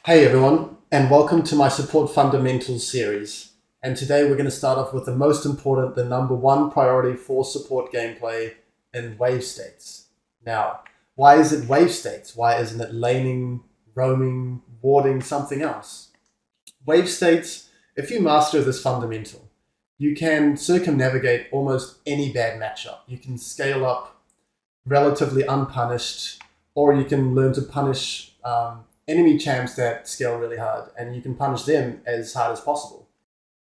Hey everyone, and welcome to my Support Fundamentals series. And today we're going to start off with the most important, the number one priority for support gameplay in wave states. Now, why is it wave states? Why isn't it laning, roaming, warding, something else? Wave states, if you master this fundamental, you can circumnavigate almost any bad matchup. You can scale up relatively unpunished, or you can learn to punish enemy champs that scale really hard, and you can punish them as hard as possible.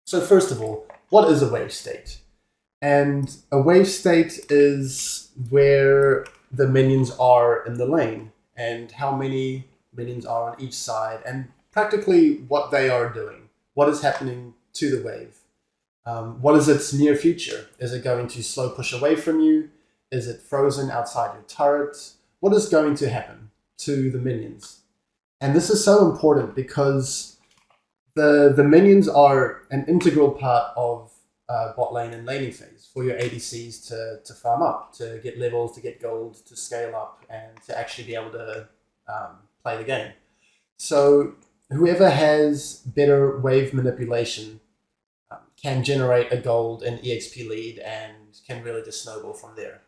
So first of all, what is a wave state? And a wave state is where the minions are in the lane, and how many minions are on each side, and practically what they are doing. What is happening to the wave? What is its near future? Is it going to slow push away from you? Is it frozen outside your turret? What is going to happen to the minions? And this is so important because the minions are an integral part of bot lane and laning phase for your ADCs to farm up, to get levels, to get gold, to scale up, and to actually be able to play the game. So whoever has better wave manipulation can generate a gold and EXP lead and can really just snowball from there.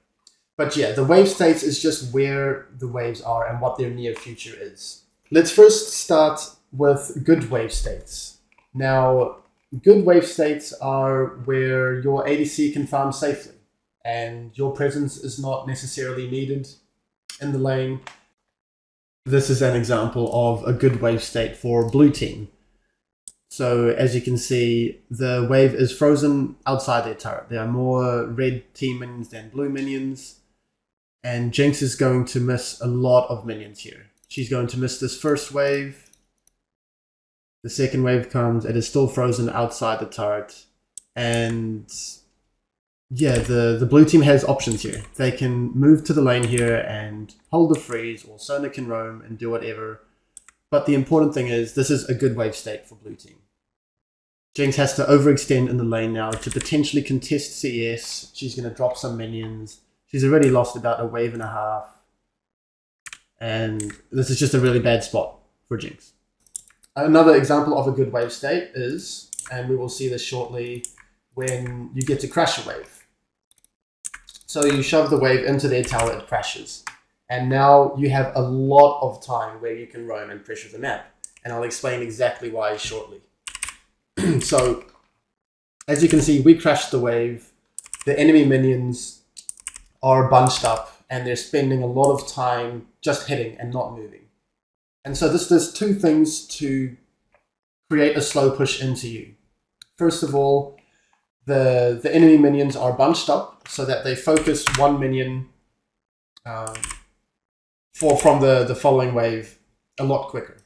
But yeah, the wave states is just where the waves are and what their near future is. Let's first start with good wave states. Now, good wave states are where your ADC can farm safely and your presence is not necessarily needed in the lane. This is an example of a good wave state for blue team. So as you can see, the wave is frozen outside their turret. There are more red team minions than blue minions. And Jinx is going to miss a lot of minions here. She's going to miss this first wave. The second wave comes, it is still frozen outside the turret. And yeah, the blue team has options here. They can move to the lane here and hold the freeze, or Sona can roam and do whatever. But the important thing is, this is a good wave state for blue team. Jinx has to overextend in the lane now to potentially contest CS. She's going to drop some minions. She's already lost about a wave and a half. And this is just a really bad spot for Jinx. Another example of a good wave state is, and we will see this shortly, when you get to crash a wave. So you shove the wave into their tower, it crashes. And now you have a lot of time where you can roam and pressure the map. And I'll explain exactly why shortly. So, as you can see, we crashed the wave. The enemy minions are bunched up and they're spending a lot of time just hitting and not moving. And so this does two things to create a slow push into you. First of all, the enemy minions are bunched up so that they focus one minion from the following wave a lot quicker.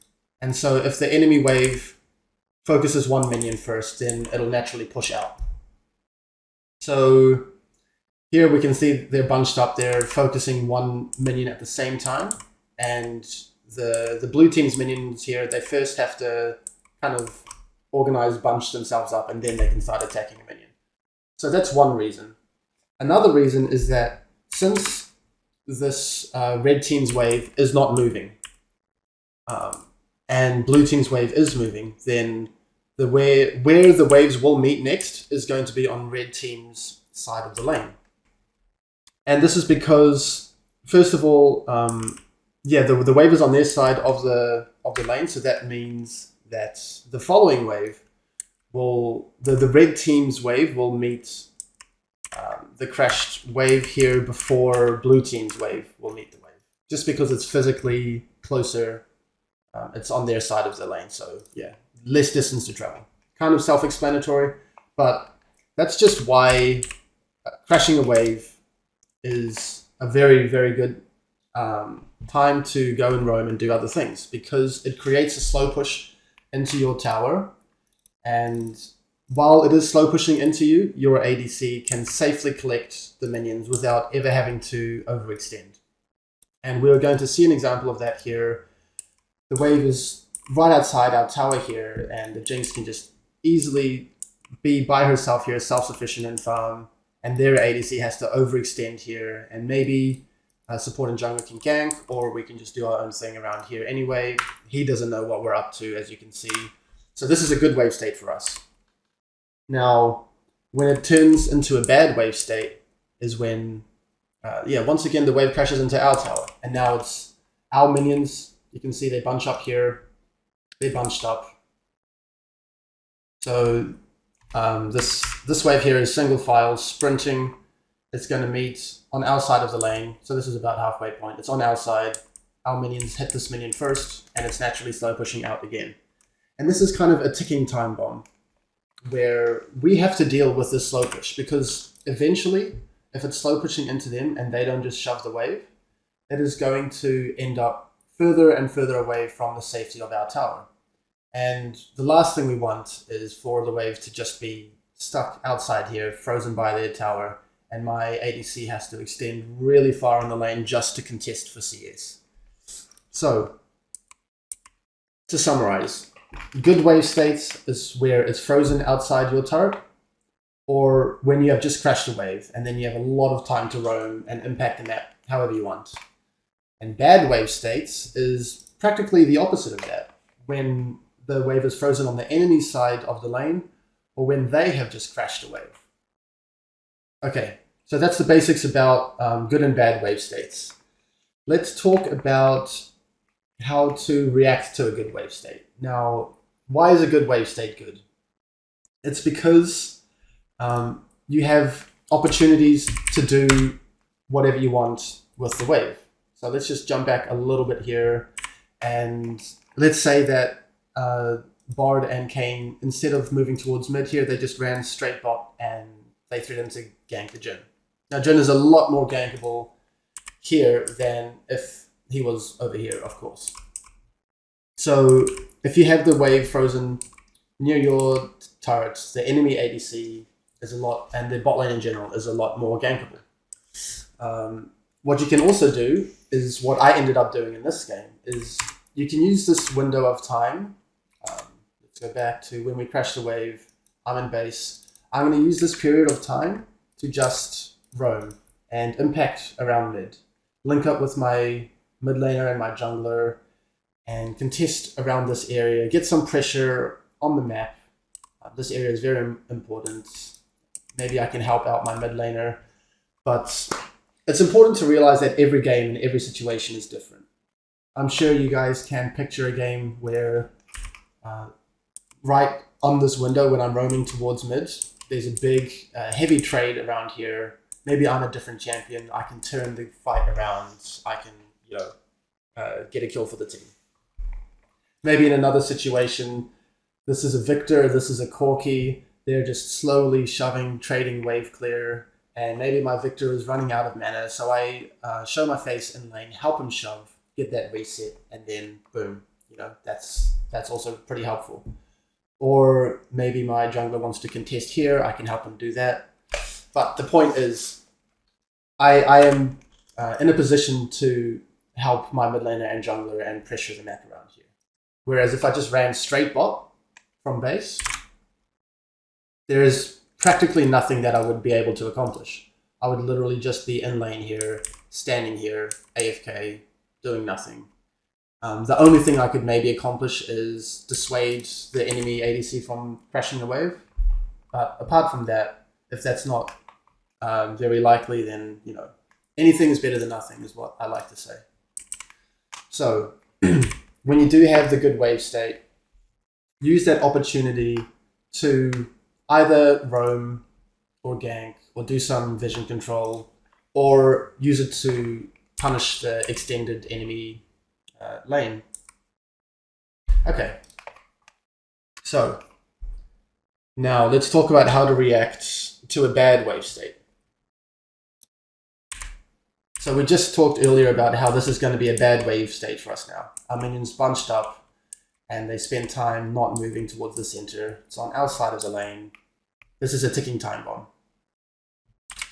And so if the enemy wave focuses one minion first, then it'll naturally push out. So here we can see they're bunched up, they're focusing one minion at the same time, and the blue team's minions here, they first have to kind of organize, bunch themselves up, and then they can start attacking a minion. So that's one reason. Another reason is that since this red team's wave is not moving, and blue team's wave is moving, then where the waves will meet next is going to be on red team's side of the lane. And this is because, first of all, the wave is on their side of the lane, so that means that the following wave will, the red team's wave will meet the crashed wave here before blue team's wave will meet the wave. Just because it's physically closer, it's on their side of the lane, so yeah, less distance to travel. Kind of self-explanatory, but that's just why crashing a wave is a very, very good time to go and roam and do other things, because it creates a slow push into your tower, and while it is slow pushing into you, your ADC can safely collect the minions without ever having to overextend. And we're going to see an example of that here. The wave is right outside our tower here, and the Jinx can just easily be by herself here, self-sufficient in farm, and their ADC has to overextend here and maybe support and jungle can gank, or we can just do our own thing around here anyway. He doesn't know what we're up to, as you can see. So this is a good wave state for us. Now, when it turns into a bad wave state is when, once again, the wave crashes into our tower. And now it's our minions. You can see they bunch up here. They bunched up. So this wave here is single file, sprinting. It's going to meet on our side of the lane. So this is about halfway point. It's on our side. Our minions hit this minion first, and it's naturally slow pushing out again. And this is kind of a ticking time bomb, where we have to deal with this slow push, because eventually, if it's slow pushing into them and they don't just shove the wave, it is going to end up further and further away from the safety of our tower. And the last thing we want is for the wave to just be stuck outside here, frozen by their tower, and my ADC has to extend really far in the lane just to contest for CS. So, to summarize, good wave states is where it's frozen outside your turret, or when you have just crashed a wave and then you have a lot of time to roam and impact the map however you want. And bad wave states is practically the opposite of that, when the wave is frozen on the enemy side of the lane, or when they have just crashed a wave. Okay, so that's the basics about good and bad wave states. Let's talk about how to react to a good wave state. Now, why is a good wave state good? It's because you have opportunities to do whatever you want with the wave. So let's just jump back a little bit here, and let's say that Bard and Kayn, instead of moving towards mid here, they just ran straight bot and they threatened to gank the Jhin. Now Jhin is a lot more gankable here than if he was over here, of course. So if you have the wave frozen near your turrets, the enemy ADC is a lot, and the bot lane in general is a lot more gankable. What you can also do is what I ended up doing in this game is you can use this window of time. Let's go back to when we crashed the wave. I'm in base. I'm going to use this period of time to just roam and impact around mid. Link up with my mid laner and my jungler and contest around this area. Get some pressure on the map. This area is very important. Maybe I can help out my mid laner. But it's important to realize that every game and every situation is different. I'm sure you guys can picture a game where right on this window when I'm roaming towards mid, there's a big heavy trade around here. Maybe I'm a different champion. I can turn the fight around. I can, get a kill for the team. Maybe in another situation, this is a Victor, this is a Corki. They're just slowly shoving, trading wave clear. And maybe my Victor is running out of mana, so I show my face in lane, help him shove, get that reset, and then boom, that's also pretty helpful. Or maybe my jungler wants to contest here, I can help him do that. But the point is, I am in a position to help my mid laner and jungler and pressure the map around here. Whereas if I just ran straight bot from base, there is practically nothing that I would be able to accomplish. I would literally just be in lane here, standing here, AFK, doing nothing. The only thing I could maybe accomplish is dissuade the enemy ADC from crashing the wave. But apart from that, if that's not very likely, then anything is better than nothing is what I like to say. So when you do have the good wave state, use that opportunity to either roam or gank or do some vision control, or use it to punish the extended enemy lane. Okay, so now let's talk about how to react to a bad wave state. So we just talked earlier about how this is going to be a bad wave state for us now. Our minions bunched up and they spend time not moving towards the center. It's on our side of the lane. This is a ticking time bomb.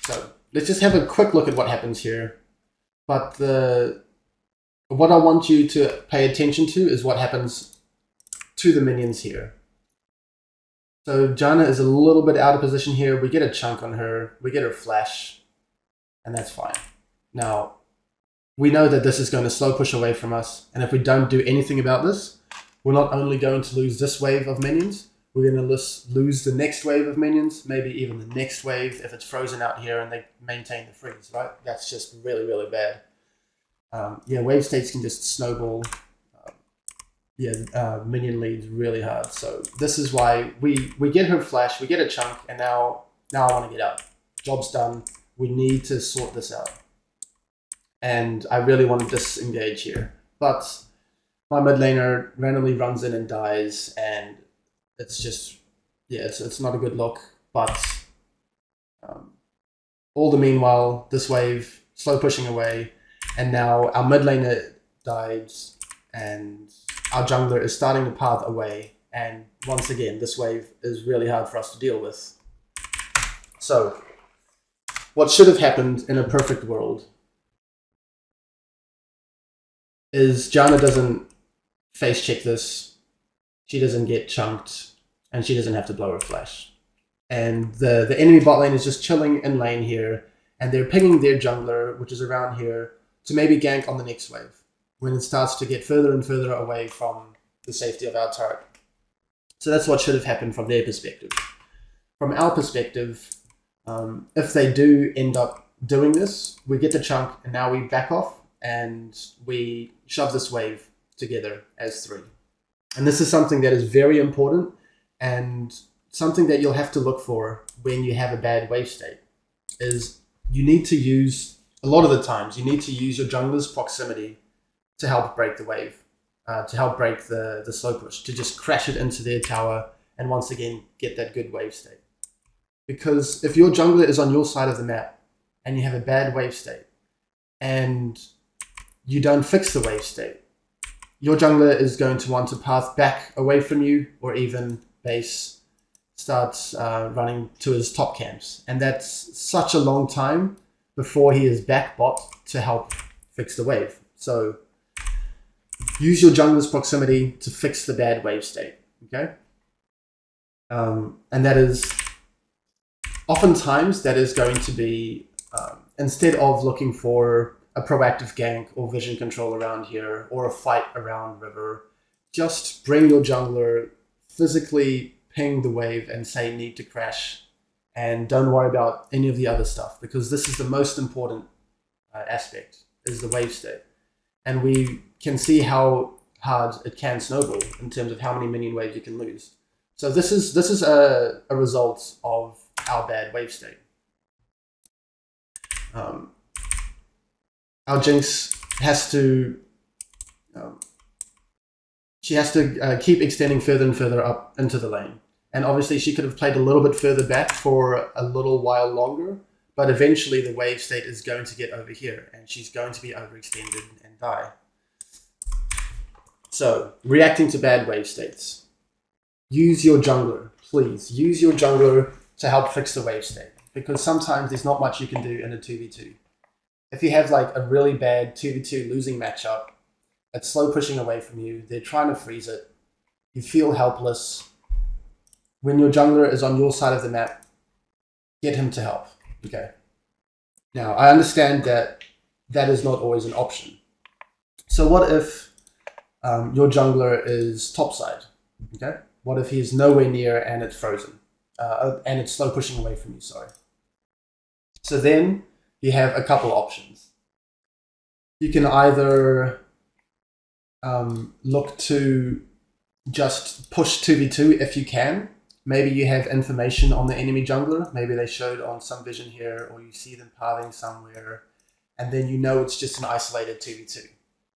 So let's just have a quick look at what happens here. But what I want you to pay attention to is what happens to the minions here. So Janna is a little bit out of position here. We get a chunk on her. We get her flash. And that's fine. Now, we know that this is going to slow push away from us. And if we don't do anything about this, we're not only going to lose this wave of minions, we're going to lose the next wave of minions, maybe even the next wave if it's frozen out here and they maintain the freeze, right? That's just really, really bad. Yeah, wave states can just snowball minion leads really hard. So this is why we get her flash, we get a chunk, and now I want to get out. Job's done. We need to sort this out. And I really want to disengage here. But my mid laner randomly runs in and dies, and it's just, yeah, it's not a good look. But all the meanwhile, this wave, slow pushing away, and now our mid laner dies, and our jungler is starting the path away. And once again, this wave is really hard for us to deal with. So, what should have happened in a perfect world is Janna doesn't face check this, she doesn't get chunked, and she doesn't have to blow her flash. And the enemy bot lane is just chilling in lane here, and they're pinging their jungler, which is around here, to maybe gank on the next wave, when it starts to get further and further away from the safety of our turret. So that's what should have happened from their perspective. From our perspective, if they do end up doing this, we get the chunk, and now we back off, and we shove this wave together as 3. And this is something that is very important, and something that you'll have to look for when you have a bad wave state, is you need to use, a lot of the times, you need to use your jungler's proximity to help break the wave, to help break the slow push, to just crash it into their tower, and once again, get that good wave state. Because if your jungler is on your side of the map, and you have a bad wave state, and you don't fix the wave state, your jungler is going to want to path back away from you, or even base, starts running to his top camps. And that's such a long time before he is back bot to help fix the wave. So use your jungler's proximity to fix the bad wave state, okay? And that is, oftentimes that is going to be, instead of looking for a proactive gank or vision control around here, or a fight around river, just bring your jungler, physically ping the wave and say need to crash, and don't worry about any of the other stuff, because this is the most important aspect, is the wave state. And we can see how hard it can snowball in terms of how many minion waves you can lose. So this is a result of our bad wave state. Our Jinx has to, she has to keep extending further and further up into the lane. And obviously she could have played a little bit further back for a little while longer, but eventually the wave state is going to get over here, and she's going to be overextended and die. So, reacting to bad wave states. Use your jungler, please. Use your jungler to help fix the wave state, because sometimes there's not much you can do in a 2v2. If you have like a really bad 2v2 losing matchup, it's slow pushing away from you, they're trying to freeze it, you feel helpless. When your jungler is on your side of the map, get him to help, okay? Now, I understand that that is not always an option. So what if your jungler is topside, okay? What if he's nowhere near and it's frozen, and it's slow pushing away from you, sorry. So then you have a couple options. You can either look to just push 2v2 if you can. Maybe you have information on the enemy jungler. Maybe they showed on some vision here, or you see them pathing somewhere, and then you know it's just an isolated 2v2.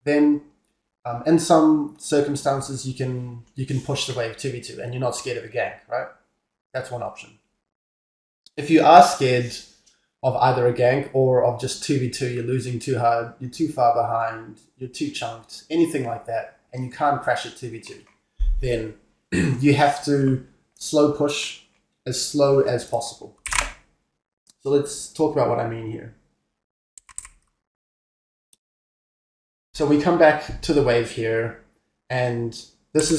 Then, in some circumstances, you can push the wave 2v2, and you're not scared of a gank, right? That's one option. If you are scared of either a gank or of just 2v2, you're losing too hard, you're too far behind, you're too chunked, anything like that, and you can't crash it 2v2, then you have to slow push as slow as possible. So let's talk about what I mean here. So we come back to the wave here, and Jinx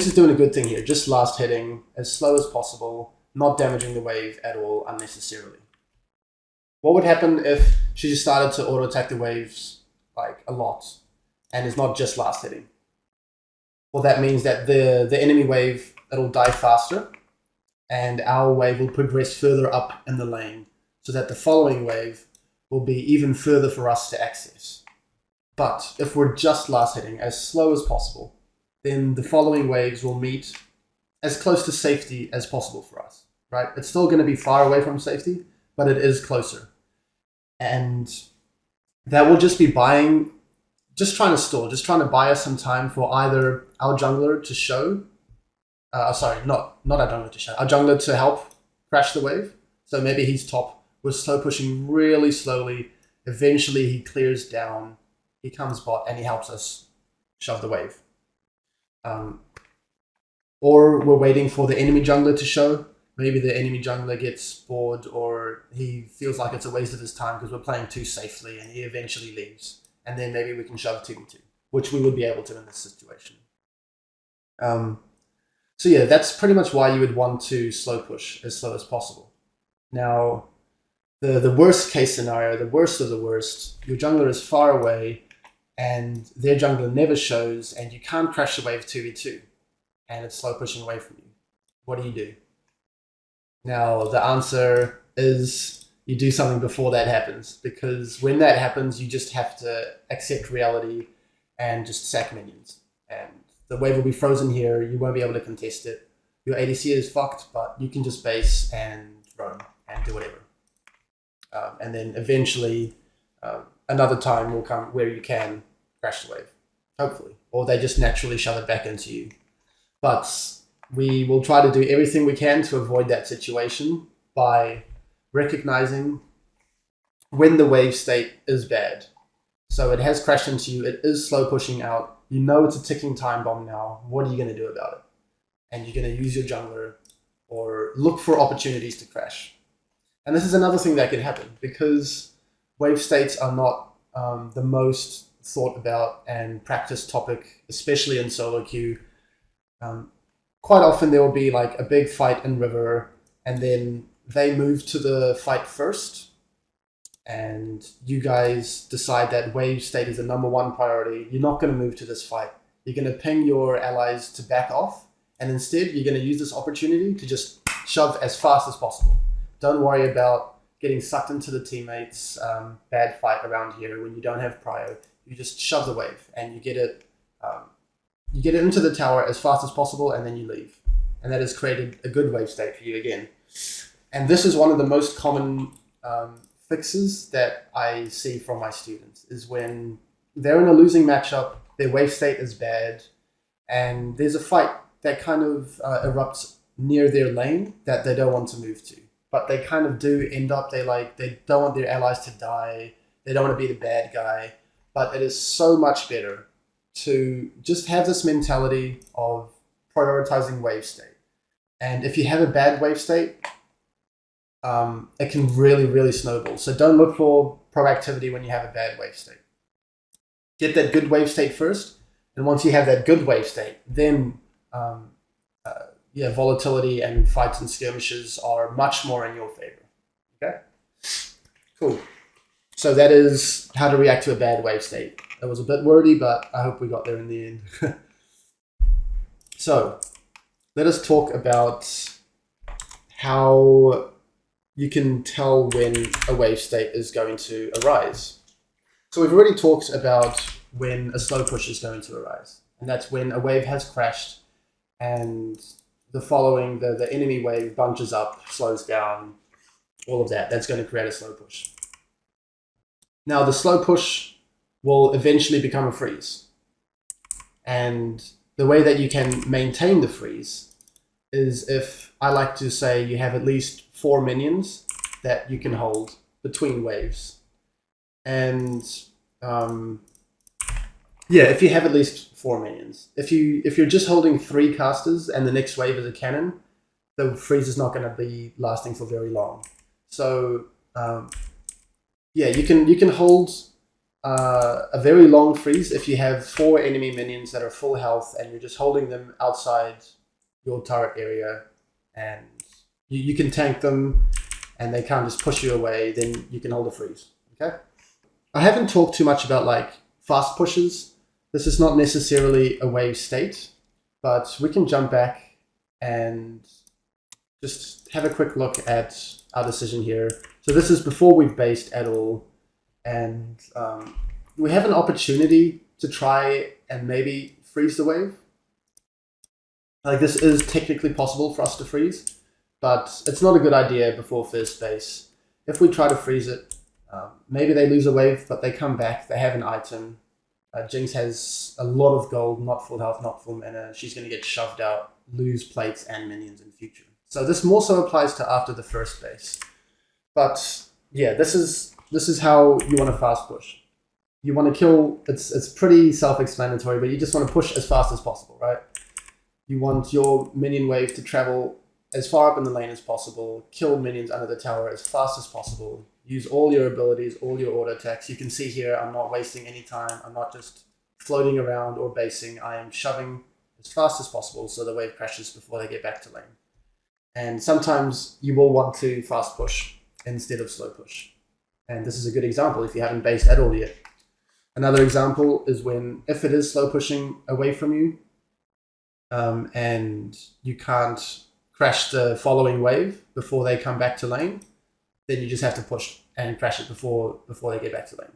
is doing a good thing here, just last hitting as slow as possible, not damaging the wave at all unnecessarily. What would happen if she just started to auto-attack the waves like a lot, and is not just last hitting. Well, that means that the enemy wave, it'll die faster, and our wave will progress further up in the lane, so that the following wave will be even further for us to access. But if we're just last hitting as slow as possible, then the following waves will meet as close to safety as possible for us, right? It's still going to be far away from safety, but it is closer. And that will just be trying to buy us some time for either our jungler to show, not our jungler to show, our jungler to help crash the wave. So maybe he's top, we're slow pushing really slowly, eventually he clears down, he comes bot, and he helps us shove the wave. Or we're waiting for the enemy jungler to show. Maybe the enemy jungler gets bored, or he feels like it's a waste of his time because we're playing too safely, and he eventually leaves. And then maybe we can shove 2v2, which we would be able to in this situation. So yeah, that's pretty much why you would want to slow push as slow as possible. Now, the worst case scenario, the worst of the worst, your jungler is far away, and their jungler never shows, and you can't crash the wave 2v2, and it's slow pushing away from you. What do? Now, the answer is you do something before that happens, because when that happens, you just have to accept reality and just sack minions. And the wave will be frozen here, you won't be able to contest it. Your ADC is fucked, but you can just base and roam and do whatever. And then eventually, another time will come where you can crash the wave, hopefully. Or they just naturally shove it back into you. But we will try to do everything we can to avoid that situation by recognizing when the wave state is bad. So it has crashed into you, it is slow pushing out, you know it's a ticking time bomb now, what are you going to do about it? And you're going to use your jungler or look for opportunities to crash. And this is another thing that can happen, because wave states are not the most thought about and practiced topic, especially in solo queue. Quite often there will be like a big fight in river, and then they move to the fight first, and you guys decide that wave state is the #1 priority. You're not going to move to this fight. You're going to ping your allies to back off, and instead you're going to use this opportunity to just shove as fast as possible. Don't worry about getting sucked into the teammates' bad fight around here when you don't have prio. You just shove the wave, and you get it into the tower as fast as possible, and then you leave. And that has created a good wave state for you again. And this is one of the most common fixes that I see from my students, is when they're in a losing matchup, their wave state is bad, and there's a fight that kind of erupts near their lane that they don't want to move to. But they kind of do end up, they don't want their allies to die, they don't want to be the bad guy, but it is so much better to just have this mentality of prioritizing wave state. And if you have a bad wave state, it can really, really snowball. So don't look for proactivity when you have a bad wave state. Get that good wave state first, and once you have that good wave state, then volatility and fights and skirmishes are much more in your favor. Okay? Cool. So that is how to react to a bad wave state. It was a bit wordy, but I hope we got there in the end. So let us talk about how you can tell when a wave state is going to arise. So we've already talked about when a slow push is going to arise, and that's when a wave has crashed and the enemy wave bunches up, slows down, all of that. That's going to create a slow push. Now the slow push will eventually become a freeze. And the way that you can maintain the freeze is if, I like to say, you have at least 4 minions that you can hold between waves. And if you have at least 4 minions. If you're just holding 3 casters and the next wave is a cannon, the freeze is not going to be lasting for very long. So you can hold a very long freeze if you have 4 enemy minions that are full health and you're just holding them outside your turret area, and you can tank them and they can't just push you away, then you can hold a freeze. Okay? I haven't talked too much about like fast pushes. This is not necessarily a wave state, but we can jump back and just have a quick look at our decision here. So this is before we've based at all, and we have an opportunity to try and maybe freeze the wave. Like, this is technically possible for us to freeze, but it's not a good idea before first base. If we try to freeze it, maybe they lose a wave, but they come back, they have an item. Jinx has a lot of gold, not full health, not full mana. She's going to get shoved out, lose plates and minions in future. So this more so applies to after the first base. But yeah, this is how you want to fast push. You want to kill, it's pretty self-explanatory, but you just want to push as fast as possible, right? You want your minion wave to travel as far up in the lane as possible, kill minions under the tower as fast as possible, use all your abilities, all your auto attacks. You can see here, I'm not wasting any time. I'm not just floating around or basing. I am shoving as fast as possible so the wave crashes before they get back to lane. And sometimes you will want to fast push instead of slow push. And this is a good example if you haven't based at all yet. Another example is when, if it is slow pushing away from you, and you can't crash the following wave before they come back to lane, then you just have to push and crash it before they get back to lane.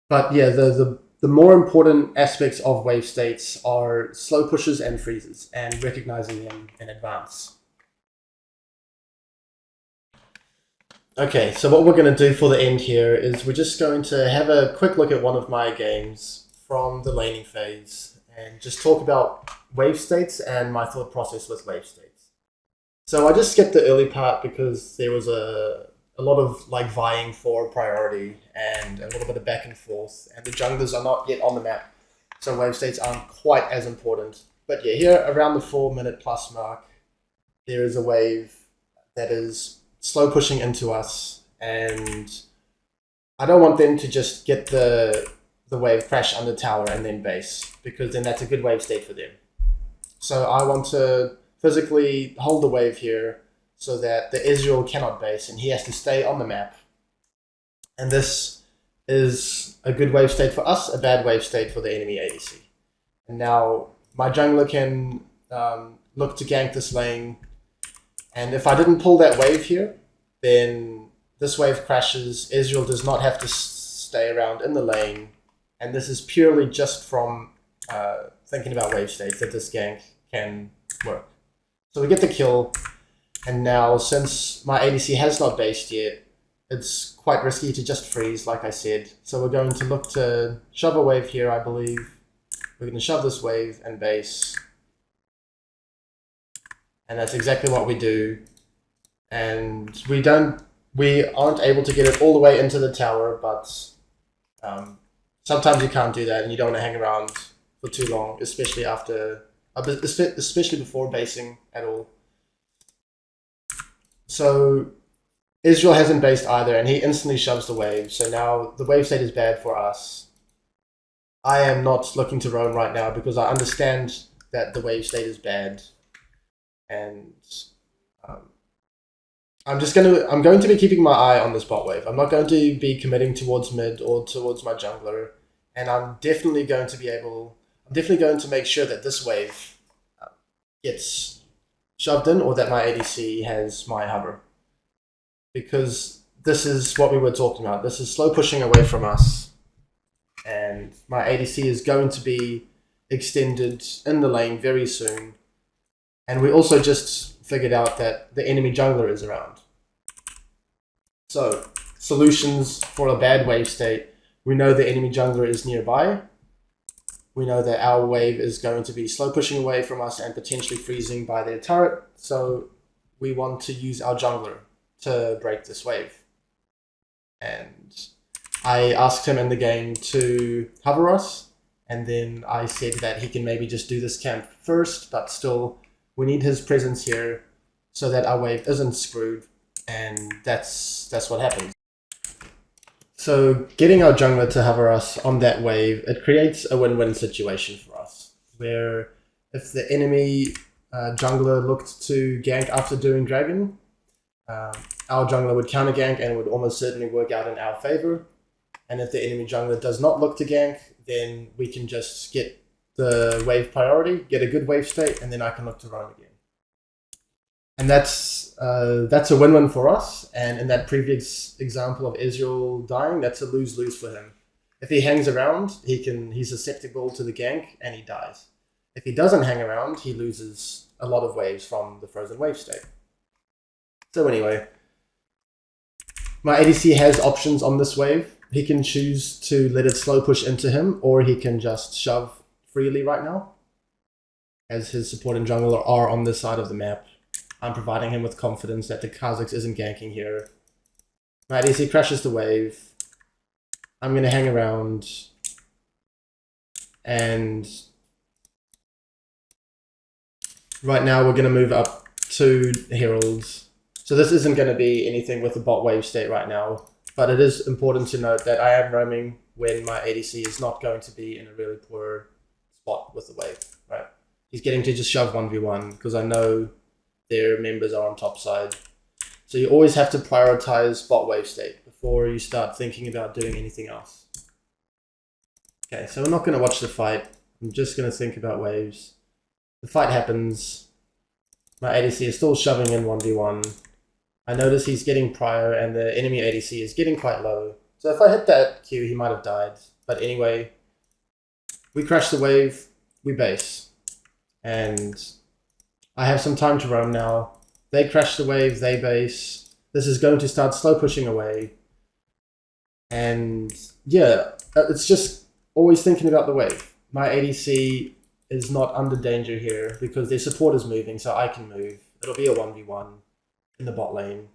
But yeah, the more important aspects of wave states are slow pushes and freezes, and recognizing them in advance. Okay, so what we're going to do for the end here is we're just going to have a quick look at one of my games from the laning phase and just talk about wave states and my thought process with wave states. So I just skipped the early part because there was a lot of like vying for priority and a little bit of back and forth, and the junglers are not yet on the map, so wave states aren't quite as important. But yeah, here around the 4-minute plus mark, there is a wave that is slow pushing into us, and I don't want them to just get the wave crash under tower and then base, because then that's a good wave state for them. So I want to physically hold the wave here so that the Ezreal cannot base and he has to stay on the map. And this is a good wave state for us, a bad wave state for the enemy ADC. And now my jungler can look to gank this lane, and if I didn't pull that wave here, then this wave crashes, Ezreal does not have to stay around in the lane, and this is purely just from thinking about wave states that this gank can work. So we get the kill, and now since my ADC has not based yet, it's quite risky to just freeze, like I said. So we're going to look to shove a wave here, I believe. We're going to shove this wave and base. And that's exactly what we do. And we aren't able to get it all the way into the tower, but sometimes you can't do that, and you don't want to hang around for too long, especially before basing at all. So Ezreal hasn't based either, and he instantly shoves the wave. So now the wave state is bad for us. I am not looking to roam right now because I understand that the wave state is bad, and I'm going to be keeping my eye on this bot wave. I'm not going to be committing towards mid or towards my jungler, and I'm definitely going to make sure that this wave gets shoved in, or that my ADC has my hover. Because this is what we were talking about. This is slow pushing away from us, and my ADC is going to be extended in the lane very soon. And we also just figured out that the enemy jungler is around. So, solutions for a bad wave state. We know the enemy jungler is nearby. We know that our wave is going to be slow pushing away from us and potentially freezing by their turret. So we want to use our jungler to break this wave. And I asked him in the game to hover us, and then I said that he can maybe just do this camp first, but still we need his presence here so that our wave isn't screwed, and that's what happens. So getting our jungler to hover us on that wave, it creates a win-win situation for us, where if the enemy jungler looked to gank after doing dragon, our jungler would counter gank and would almost certainly work out in our favor. And if the enemy jungler does not look to gank, then we can just get the wave priority, get a good wave state, and then I can look to roam again. And that's a win-win for us. And in that previous example of Ezreal dying, that's a lose-lose for him. If he hangs around, he's susceptible to the gank and he dies. If he doesn't hang around, he loses a lot of waves from the frozen wave state. So anyway, my ADC has options on this wave. He can choose to let it slow push into him, or he can just shove freely right now, as his support and jungler are on this side of the map. I'm providing him with confidence that the Kha'Zix isn't ganking here. My ADC crashes the wave. I'm going to hang around. And right now we're going to move up to Heralds. So this isn't going to be anything with the bot wave state right now. But it is important to note that I am roaming when my ADC is not going to be in a really poor spot with the wave. Right? He's getting to just shove 1v1 because I know their members are on top side. So you always have to prioritize bot wave state before you start thinking about doing anything else. Okay, so we're not going to watch the fight. I'm just going to think about waves. The fight happens. My ADC is still shoving in 1v1. I notice he's getting prior and the enemy ADC is getting quite low. So if I hit that Q, he might have died. But anyway, we crash the wave, we base. And I have some time to roam now. They crash the wave, they base. This is going to start slow pushing away. And yeah, it's just always thinking about the wave. My ADC is not under danger here because their support is moving, so I can move. It'll be a 1v1 in the bot lane.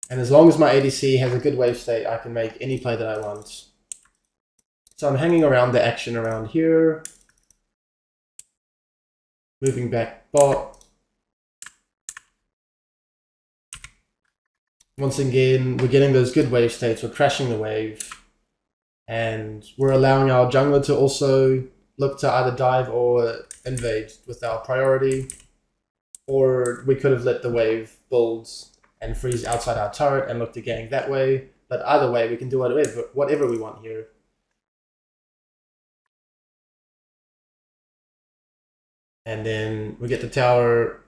And as long as my ADC has a good wave state, I can make any play that I want. So I'm hanging around the action around here. Moving back bot. Once again, we're getting those good wave states. We're crashing the wave. And we're allowing our jungler to also look to either dive or invade with our priority. Or we could have let the wave build and freeze outside our turret and look to gank that way. But either way, we can do whatever we want here. And then we get the tower,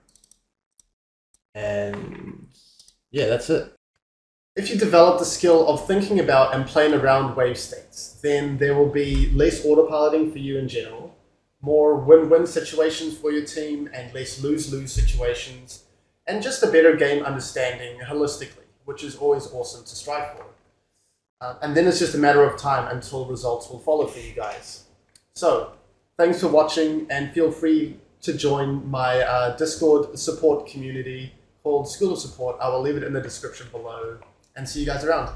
and yeah, that's it. If you develop the skill of thinking about and playing around wave states, then there will be less autopiloting for you in general, more win-win situations for your team, and less lose-lose situations, and just a better game understanding holistically, which is always awesome to strive for. And then it's just a matter of time until results will follow for you guys. So, thanks for watching, and feel free to join my Discord support community called School of Support. I will leave it in the description below, and see you guys around.